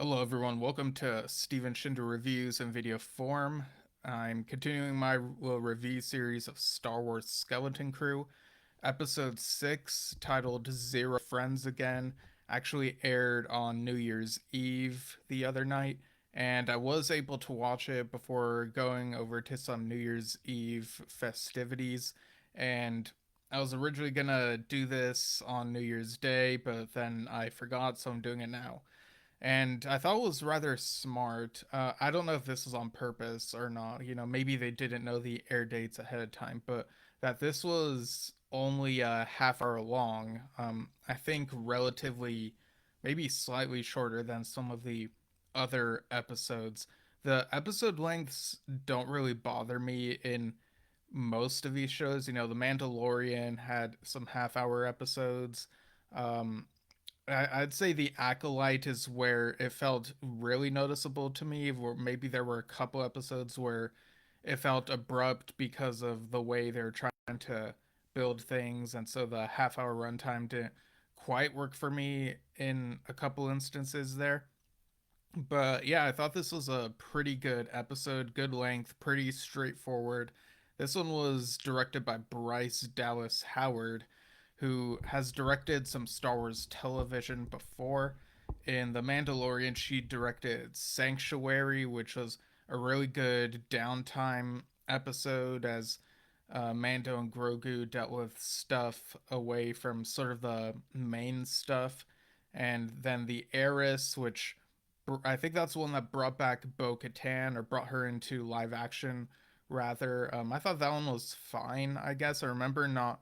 Hello, everyone. Welcome to Steven Shinder Reviews in video form. I'm continuing my little review series of Star Wars Skeleton Crew. Episode 6, titled Zero Friends Again, actually aired on New Year's Eve the other night, and I was able to watch it before going over to some New Year's Eve festivities. And I was originally gonna do this on New Year's Day, but then I forgot, so I'm doing it now, and I thought it was rather smart. I don't know if this was on purpose or not. Maybe they didn't know the air dates ahead of time, but that this was only a half hour long. I think relatively, maybe slightly shorter than some of the other episodes. The episode lengths don't really bother me in most of these shows. The Mandalorian had some half-hour episodes. Um, I'd say the Acolyte is where it felt really noticeable to me. Or maybe there were a couple episodes where it felt abrupt because of the way they're trying to build things, and so the half-hour runtime didn't quite work for me in a couple instances there. But yeah, I thought this was a pretty good episode, good length, pretty straightforward. This one was directed by Bryce Dallas Howard, who has directed some Star Wars television before. In The Mandalorian, she directed Sanctuary, which was a really good downtime episode as Mando and Grogu dealt with stuff away from sort of the main stuff. And then The Heiress, which I think that's the one that brought back Bo Katan, or brought her into live action rather. I thought that one was fine, I guess. I remember not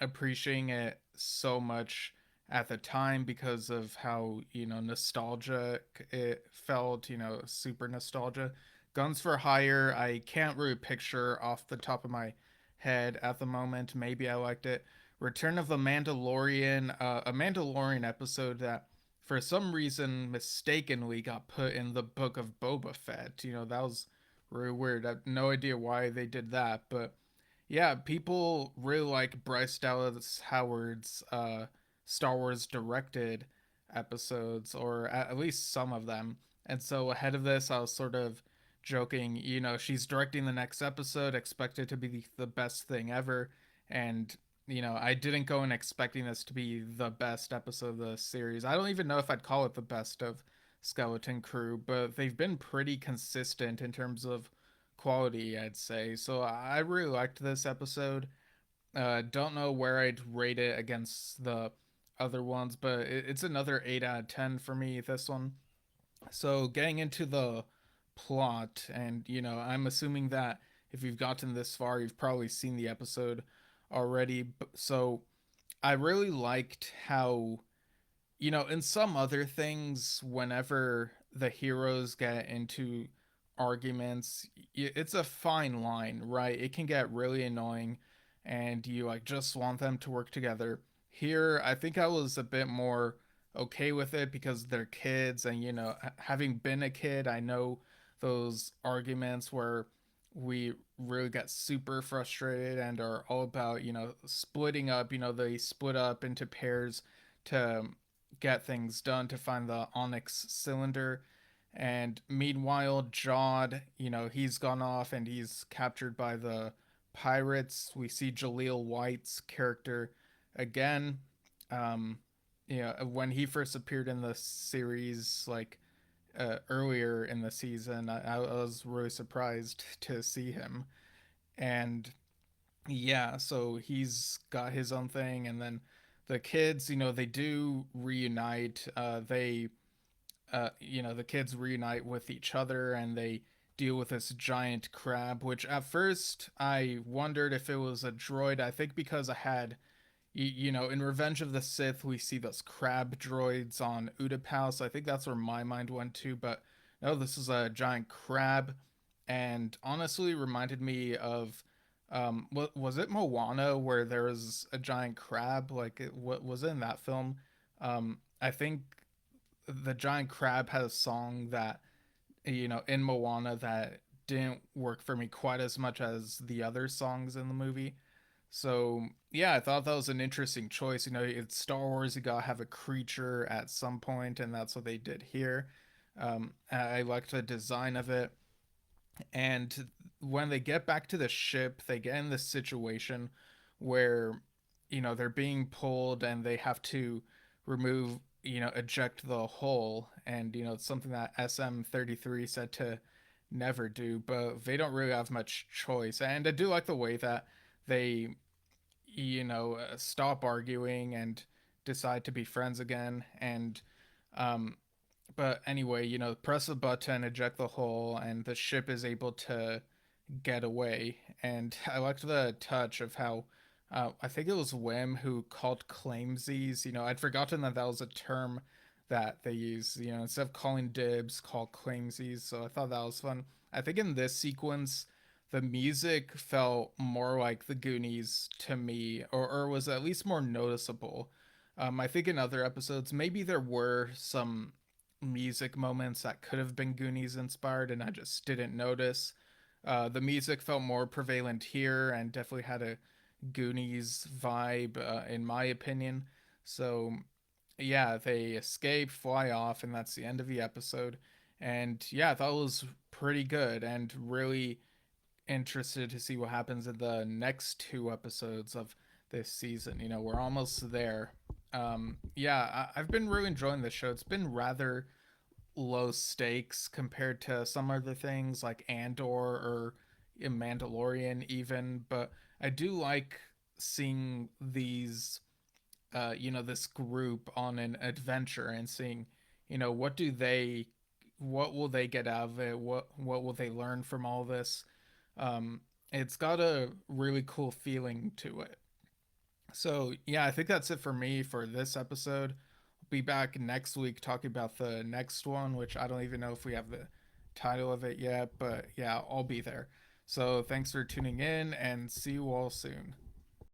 appreciating it so much at the time because of how, nostalgic it felt, super nostalgia. Guns for Hire, I can't really picture off the top of my head at the moment. Maybe I liked it. Return of the Mandalorian, a Mandalorian episode that for some reason mistakenly got put in the book of Boba Fett. That was really weird. I have no idea why they did that, but yeah, people really like Bryce Dallas Howard's Star Wars directed episodes, or at least some of them. And so ahead of this, I was sort of joking, she's directing the next episode, expect it to be the best thing ever. And, I didn't go in expecting this to be the best episode of the series. I don't even know if I'd call it the best of Skeleton Crew, but they've been pretty consistent in terms of quality, I'd say. So I really liked this episode. Don't know where I'd rate it against the other ones, but it's another 8 out of 10 for me, this one. So getting into the plot, and I'm assuming that if you've gotten this far, you've probably seen the episode already. So I really liked how, in some other things, whenever the heroes get into arguments, it's a fine line, right? It can get really annoying, and you like just want them to work together. Here, I think I was a bit more okay with it because they're kids, and having been a kid, I know those arguments where we really get super frustrated and are all about, splitting up. They split up into pairs to get things done to find the Onyx cylinder. And meanwhile, Jod, he's gone off and he's captured by the pirates. We see Jaleel White's character again. Um, when he first appeared in the series, like earlier in the season, I was really surprised to see him. And yeah, so he's got his own thing, and then the kids, they do reunite. The kids reunite with each other, and they deal with this giant crab, which at first I wondered if it was a droid. I think because I had, in Revenge of the Sith, we see those crab droids on Utapau, so I think that's where my mind went to. But no, this is a giant crab, and honestly reminded me of, what was it, Moana, where there was a giant crab? Like, what was it in that film? I think the giant crab had a song that, in Moana, that didn't work for me quite as much as the other songs in the movie. So Yeah, I thought that was an interesting choice. You know, it's Star Wars, you gotta have a creature at some point, and that's what they did here. I liked the design of it. And when they get back to the ship, they get in this situation where, you know, they're being pulled and they have to remove, you know, eject the hull. And, you know, it's something that SM-33 said to never do, but they don't really have much choice. And I do like the way that they, you know, stop arguing and decide to be friends again. And um, but anyway, you know, press a button, eject the hull, and the ship is able to get away. And I liked the touch of how I think it was Wim who called claimsies. You know, I'd forgotten that that was a term that they use. You know, instead of calling dibs, call claimsies. So I thought that was fun. I think in this sequence, the music felt more like the Goonies to me, or was at least more noticeable. I think in other episodes, maybe there were some music moments that could have been Goonies inspired, and I just didn't notice. The music felt more prevalent here and definitely had a Goonies vibe, in my opinion. So, yeah, they escape, fly off, and that's the end of the episode. And yeah, I thought it was pretty good and really interested to see what happens in the next two episodes of this season. You know, we're almost there. Yeah, I've been really enjoying this show. It's been rather low stakes compared to some other things like Andor or Mandalorian, even. But I do like seeing these, you know, this group on an adventure and seeing, you know, what will they get out of it? What will they learn from all this? Um, it's got a really cool feeling to it. So yeah, I think that's it for me for this episode. Be back next week talking about the next one, which I don't even know if we have the title of it yet, but yeah, I'll be there. So thanks for tuning in and see you all soon.